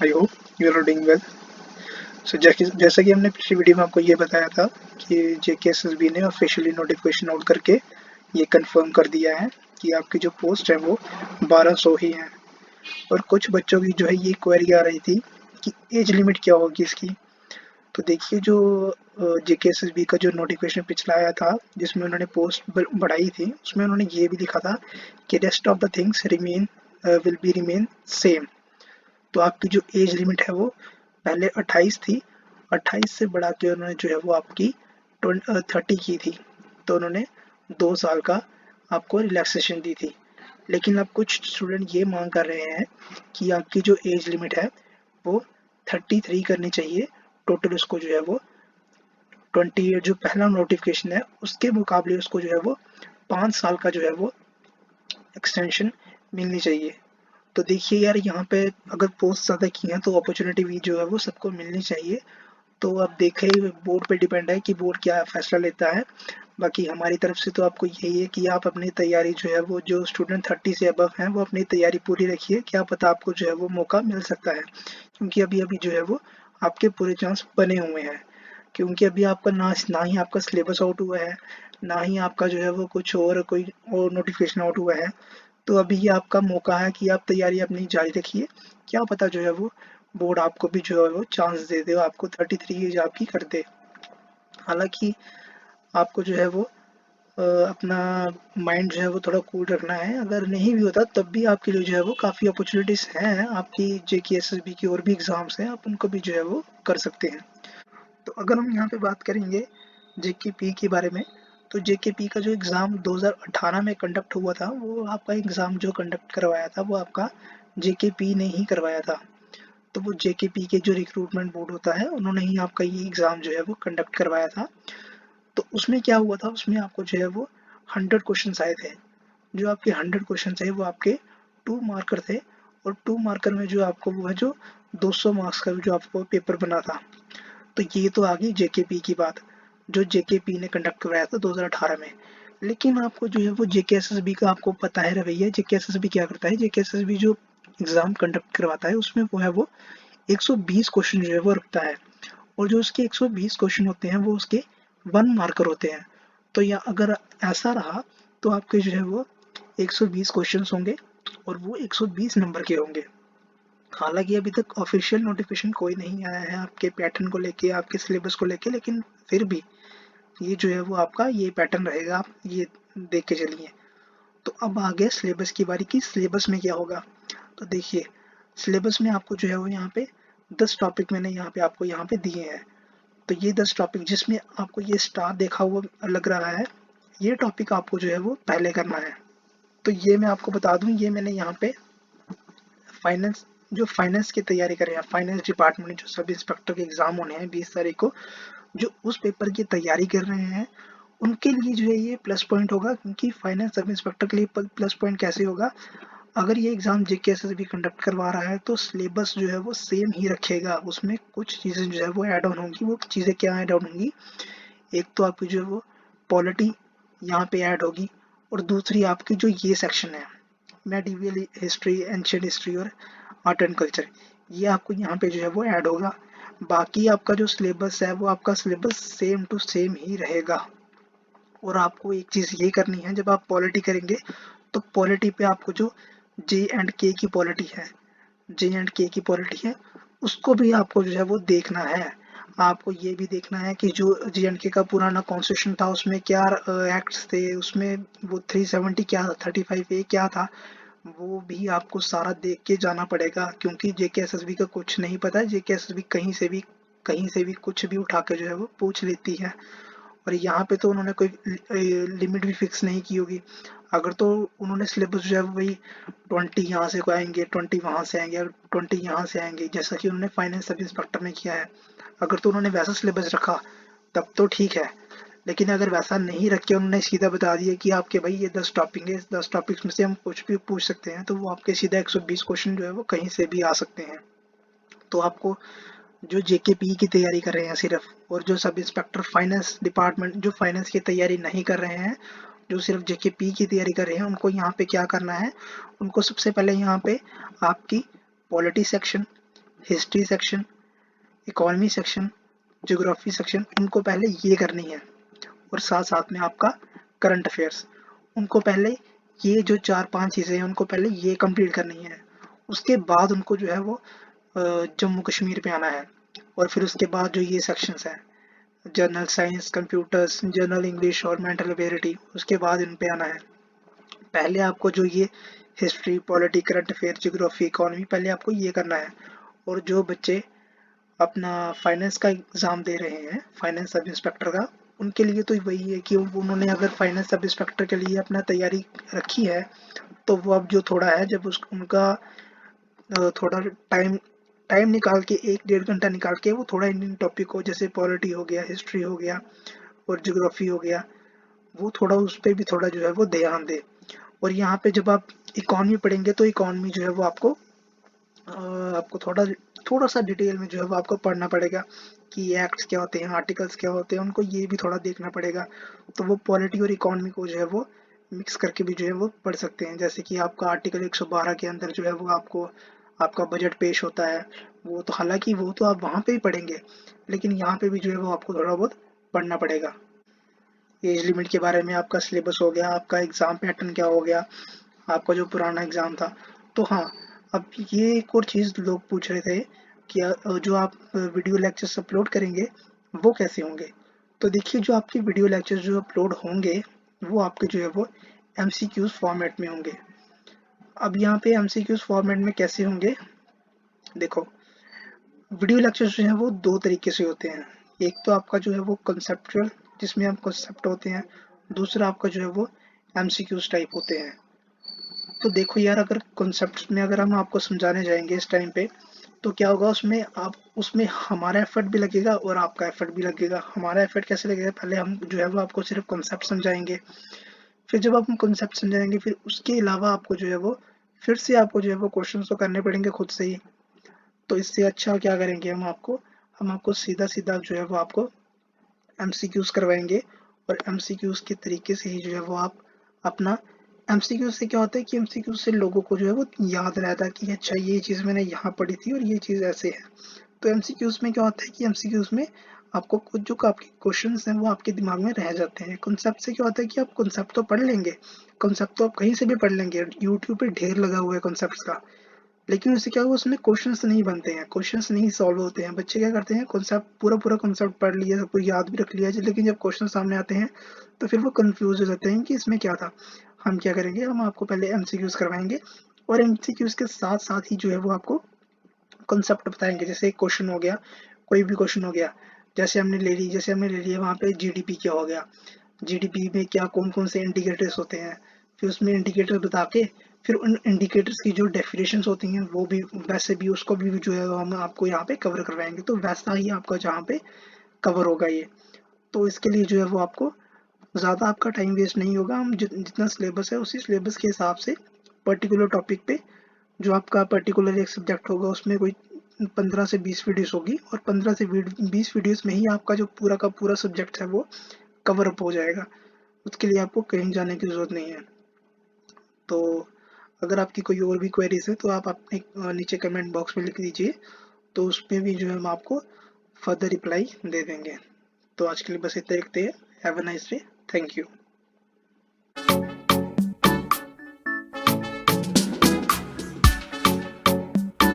I hope you are doing well. So जैसा कि हमने पिछली वीडियो में आपको ये बताया था कि जेकेएसएसबी ने ऑफिशियली नोटिफिकेशन आउट करके ये कंफर्म कर दिया है कि आपकी जो पोस्ट है वो 1200 ही है। और कुछ बच्चों की जो है ये क्वेरी आ रही थी कि एज लिमिट क्या होगी इसकी। तो देखिए जो जेकेएसएसबी का जो नोटिफिकेशन पिछला आया था जिसमें उन्होंने पोस्ट बढ़ाई थी उसमें उन्होंने ये भी लिखा था कि rest of the things remain will be remain same. तो आपकी जो एज लिमिट है वो पहले 28 थी, 28 से बढ़ा के उन्होंने जो है वो आपकी 30 की थी। तो उन्होंने 2 साल का आपको रिलैक्सेशन दी थी। लेकिन अब कुछ स्टूडेंट ये मांग कर रहे हैं कि आपकी जो एज लिमिट है वो 33 करनी चाहिए। टोटल उसको जो है वो 20 जो पहला नोटिफिकेशन है उसके मुकाबले उसको जो है वो 5 साल का जो है वो एक्सटेंशन मिलनी चाहिए। तो देखिए यार यहाँ पे अगर पोस्ट ज़्यादा की हैं तो अपॉर्चुनिटी भी जो है वो सबको मिलनी चाहिए। तो अब देखें बोर्ड पे डिपेंड है कि बोर्ड क्या फैसला लेता है। बाकी हमारी तरफ से तो आपको यही है कि आप अपनी तैयारी जो है वो जो स्टूडेंट 30 से अबव हैं वो अपनी तैयारी पूरी रखिए। क्या पता आपको जो है वो मौका मिल सकता है, क्योंकि अभी अभी जो है वो आपके पूरे चांस बने हुए हैं। क्योंकि अभी आपका ना ही आपका सिलेबस आउट हुआ है, ना ही आपका जो है वो कुछ और कोई और नोटिफिकेशन आउट हुआ है। तो अभी ये आपका मौका है कि आप तैयारी अपनी जारी रखिए। क्या पता जो है वो बोर्ड आपको भी जो है वो चांस दे दे, आपको 33 एज आपकी कर दे। हालांकि आपको जो है वो अपना माइंड जो है वो थोड़ा कूल रखना है। अगर नहीं भी होता तब भी आपके लिए जो है वो काफ़ी अपॉर्चुनिटीज़ हैं। आपकी जेके एसएसबी की और भी एग्ज़ाम्स हैं, आप उनको भी जो है वो कर सकते हैं। तो अगर हम यहाँ पे बात करेंगे जेकेपी के बारे में, तो जेकेपी का जो एग्ज़ाम 2018 में कंडक्ट हुआ था वो आपका एग्ज़ाम जो कंडक्ट करवाया था वो आपका जेकेपी ने ही करवाया था। तो वो जेकेपी के जो रिक्रूटमेंट बोर्ड होता है उन्होंने ही आपका ये एग्ज़ाम जो है वो कंडक्ट करवाया था। तो उसमें क्या हुआ था, उसमें आपको जो है वो 100 क्वेश्चन आए थे। जो आपके 100 क्वेश्चन थे वो आपके 2 मार्कर थे। और 2 मार्कर में जो आपको वो है जो 200 मार्क्स का जो आपको पेपर बना था। तो ये तो आ गई जेकेपी की बात, जो जेकेपी ने कंडक्ट कराया था 2018 में। लेकिन आपको जो है वो जेकेएसएसबी का आपको पता है रवैया। जेकेएसएसबी क्या करता है, जेकेएसएसबी जो एग्जाम कंडक्ट करवाता है उसमें वो है वो 120 क्वेश्चन जो है वो रखता है। और जो उसके 120 क्वेश्चन होते हैं वो उसके 1 मार्कर होते हैं। तो या अगर ऐसा रहा तो आपके जो है वो 120 क्वेश्चन होंगे और वो 120 नंबर के होंगे। हालांकि अभी तक ऑफिशियल नोटिफिकेशन कोई नहीं आया है आपके पैटर्न को लेके, आपके सिलेबस को लेके, लेकिन फिर भी ये जो है वो आपका ये पैटर्न रहेगा, आप ये देख के चलिए। तो अब आ गया सिलेबस की बारी की सिलेबस में क्या होगा। तो देखिए सिलेबस में आपको जो है वो यहाँ पे 10 टॉपिक मैंने यहाँ पे आपको यहाँ पे दिए हैं। तो ये 10 टॉपिक जिसमें आपको ये स्टार देखा हुआ लग रहा है, ये टॉपिक आपको जो है वो पहले करना है। तो ये मैं आपको बता दूं, ये मैंने यहाँ पे फाइनेंस जो फाइनेंस की तैयारी कर रहे हैं, फाइनेंस डिपार्टमेंट में जो सब इंस्पेक्टर के एग्जाम होने हैं 20 तारीख को, जो उस पेपर की तैयारी कर रहे हैं उनके लिए जो है ये प्लस पॉइंट होगा। क्योंकि फाइनेंस सब इंस्पेक्टर के लिए प्लस पॉइंट कैसे होगा, अगर ये एग्जाम जेकेएसएसबी कंडक्ट करवा रहा है तो सिलेबस जो है वो सेम ही रखेगा। उसमें कुछ चीज़ें जो है वो ऐड ऑन होंगी। वो चीज़ें क्या ऐड ऑन होंगी, एक तो आपकी जो है वो पॉलिटी यहाँ पे ऐड होगी, और दूसरी आपकी जो ये सेक्शन है मेडिवल हिस्ट्री, एंशियंट हिस्ट्री और आर्ट एंड कल्चर, ये आपको यहाँ पे जो है वो ऐड होगा। बाकी आपका जो सिलेबस है वो आपका सिलेबस सेम टू सेम ही रहेगा। और आपको एक चीज़ ये करनी है, जब आप पॉलिटी करेंगे तो पॉलिटी पे आपको जो जे एंड के की पॉलिटी है, जे एंड के की पॉलिटी है उसको भी आपको जो है वो देखना है। आपको ये भी देखना है कि जो जे एंड के का पुराना कॉन्स्टिट्यूशन था उसमें क्या एक्ट्स थे, उसमें वो 370 क्या था, 35A क्या था, वो भी आपको सारा देख के जाना पड़ेगा। क्योंकि जेकेएसएसबी का कुछ नहीं पता है, जेकेएसएसबी कहीं से भी कुछ भी उठा के जो है वो पूछ लेती है। और यहाँ पे तो उन्होंने कोई लिमिट भी फिक्स नहीं की होगी। अगर तो उन्होंने सिलेबस जो है वही 20 यहाँ से को आएंगे, 20 वहाँ से आएंगे और 20 यहाँ से आएंगे, जैसा कि उन्होंने फाइनेंस सब इंस्पेक्टर ने किया है। अगर तो उन्होंने वैसा सिलेबस रखा तब तो ठीक है। लेकिन अगर वैसा नहीं रख के उन्होंने सीधा बता दिया कि आपके भाई ये 10 टॉपिक है, इस 10 टॉपिक्स में से हम कुछ भी पूछ सकते हैं, तो वो आपके सीधा 120 क्वेश्चन जो है वो कहीं से भी आ सकते हैं। तो आपको जो जेकेपी की तैयारी कर रहे हैं सिर्फ, और जो सब इंस्पेक्टर फाइनेंस डिपार्टमेंट जो फाइनेंस की तैयारी नहीं कर रहे हैं, जो सिर्फ जेकेपी की तैयारी कर रहे हैं, उनको यहाँ पे क्या करना है, उनको सबसे पहले यहाँ पे आपकी polity section, history section, economy section, geography section, उनको पहले ये करनी है। और साथ साथ में आपका करंट अफेयर्स, उनको पहले ये जो 4-5 चीज़ें हैं उनको पहले ये कंप्लीट करनी है। उसके बाद उनको जो है वो जम्मू कश्मीर पे आना है। और फिर उसके बाद जो ये सेक्शंस हैं, general science, computers, general English और मेंटल एबिलिटी, उसके बाद इन पे आना है। पहले आपको जो ये history, polity, current affair, geography, economy, पहले आपको ये करना है। और जो बच्चे अपना फाइनेंस का एग्ज़ाम दे रहे हैं, फाइनेंस सब इंस्पेक्टर का, उनके लिए तो वही है कि उन्होंने अगर फाइनेंस सब इंस्पेक्टर के लिए अपना तैयारी रखी है, तो वो अब जो थोड़ा है जब उस उनका थोड़ा टाइम टाइम निकाल के 1-1.5 घंटा निकाल के वो थोड़ा इंडियन टॉपिक को, जैसे पॉलिटी हो गया, हिस्ट्री हो गया और ज्योग्राफी हो गया, वो थोड़ा उस पे भी थोड़ा जो है वो ध्यान दें। और यहाँ पे जब आप इकोनॉमी पढ़ेंगे तो इकोनॉमी जो है वो आपको थोड़ा थोड़ा सा डिटेल में जो है वो आपको पढ़ना पड़ेगा कि एक्ट्स क्या होते हैं, आर्टिकल्स क्या होते हैं, उनको ये भी थोड़ा देखना पड़ेगा। तो वो पॉलिटी और इकोनॉमी को जो है वो मिक्स करके भी जो है वो पढ़ सकते हैं। जैसे कि आपका आर्टिकल 112 के अंदर जो है वो आपको आपका बजट पेश होता है, वो तो हालांकि वो तो आप वहाँ पे ही पढ़ेंगे, लेकिन यहाँ पे भी जो है वो आपको थोड़ा बहुत पढ़ना पड़ेगा। एज लिमिट के बारे में आपका सिलेबस हो गया, आपका एग्ज़ाम पैटर्न क्या हो गया, आपका जो पुराना एग्ज़ाम था। तो हाँ, अब ये एक और चीज़ लोग पूछ रहे थे कि जो आप वीडियो लेक्चर्स अपलोड करेंगे, वो कैसे होंगे? तो देखिए, जो आपके वीडियो लेक्चर्स जो अपलोड होंगे, वो आपके जो है वो एमसीक्यूज़ फॉर्मेट में होंगे। अब यहाँ पे एमसीक्यूज़ फॉर्मेट में कैसे होंगे? देखो, वीडियो लेक्चर्स जो हैं वो 2 तरीके से होते हैं। एक तो आपका जो है वो कंसेप्चुअल, जिसमें हम कॉन्सेप्ट होते हैं, दूसरा आपका जो है वो एमसीक्यूज़ टाइप होते हैं। तो देखो यार, अगर कॉन्सेप्ट्स में अगर हम आपको समझाने जाएँगे इस टाइम पे, तो क्या होगा, उसमें हमारा एफर्ट भी लगेगा और आपका एफर्ट भी लगेगा। हमारा एफर्ट कैसे लगेगा? पहले हम जो है वो आपको सिर्फ़ कॉन्सेप्ट समझाएँगे, फिर जब आप हम कॉन्सेप्ट समझाएँगे, फिर उसके अलावा आपको जो है वो फिर से आपको जो है वो क्वेश्चंस तो करने पड़ेंगे खुद से ही। तो इससे अच्छा क्या करेंगे हम आपको सीधा-सीधा जो है वो आपको एमसीक्यूज़ करवाएँगे। और एमसीक्यूज़ के तरीके से ही जो है वो आप अपना एमसीक्यू से क्या होता है कि एमसीक्यू से लोगों को जो है वो याद रहता है कि अच्छा, ये चीज़ मैंने यहाँ पढ़ी थी और ये चीज़ ऐसे है। तो एमसीक्यूज़ में क्या होता है कि एमसीक्यूज़ में आपको कुछ जो आपके क्वेश्चंस हैं वो आपके दिमाग में रह जाते हैं। कॉन्सेप्ट से क्या होता है कि आप कॉन्सेप्ट तो पढ़ लेंगे, कॉन्सेप्ट तो आप कहीं से भी पढ़ लेंगे, यूट्यूब पे ढेर लगा हुआ है कॉन्सेप्ट्स का। लेकिन उससे क्या हुआ, उसमें क्वेश्चंस नहीं बनते हैं, क्वेश्चंस नहीं सॉल्व होते हैं। बच्चे क्या करते हैं, कॉन्सेप्ट पूरा कॉन्सेप्ट पढ़ लिया, सब कुछ याद भी रख लिया, लेकिन जब क्वेश्चन सामने आते हैं तो फिर वो कंफ्यूज हो जाते हैं कि इसमें क्या था। हम क्या करेंगे, हम आपको पहले एमसीक्यूज करवाएंगे और एमसीक्यूज के साथ साथ ही जो है वो आपको कॉन्सेप्ट बताएंगे। जैसे एक क्वेश्चन हो गया, कोई भी क्वेश्चन हो गया, जैसे हमने ले लिया वहाँ पे जीडीपी क्या हो गया, जीडीपी में क्या कौन-कौन से इंडिकेटर्स होते हैं, फिर उसमें इंडिकेटर बता के फिर उन इंडिकेटर्स की जो डेफिनेशंस होती हैं वो भी वैसे भी उसको भी जो है हम आपको यहाँ पे कवर करवाएंगे। तो वैसा ही आपका जहाँ पे कवर होगा ये। तो इसके लिए जो है वो आपको ज़्यादा आपका टाइम वेस्ट नहीं होगा। हम जितना सिलेबस है उसी सिलेबस के हिसाब से पर्टिकुलर टॉपिक पे जो आपका पर्टिकुलर एक सब्जेक्ट होगा उसमें कोई 15 से 20 वीडियोस होगी और 15 से 20 वीडियोस में ही आपका जो पूरा का पूरा सब्जेक्ट है वो कवर अप हो जाएगा। उसके लिए आपको कहीं जाने की ज़रूरत नहीं है। तो अगर आपकी कोई और भी क्वेरीज है तो आप अपने नीचे कमेंट बॉक्स में लिख दीजिए, तो उसमें भी जो है हम आपको फर्दर रिप्लाई दे देंगे। तो आज के लिए बस इतना ही रखते हैं। Have a nice day. Thank you.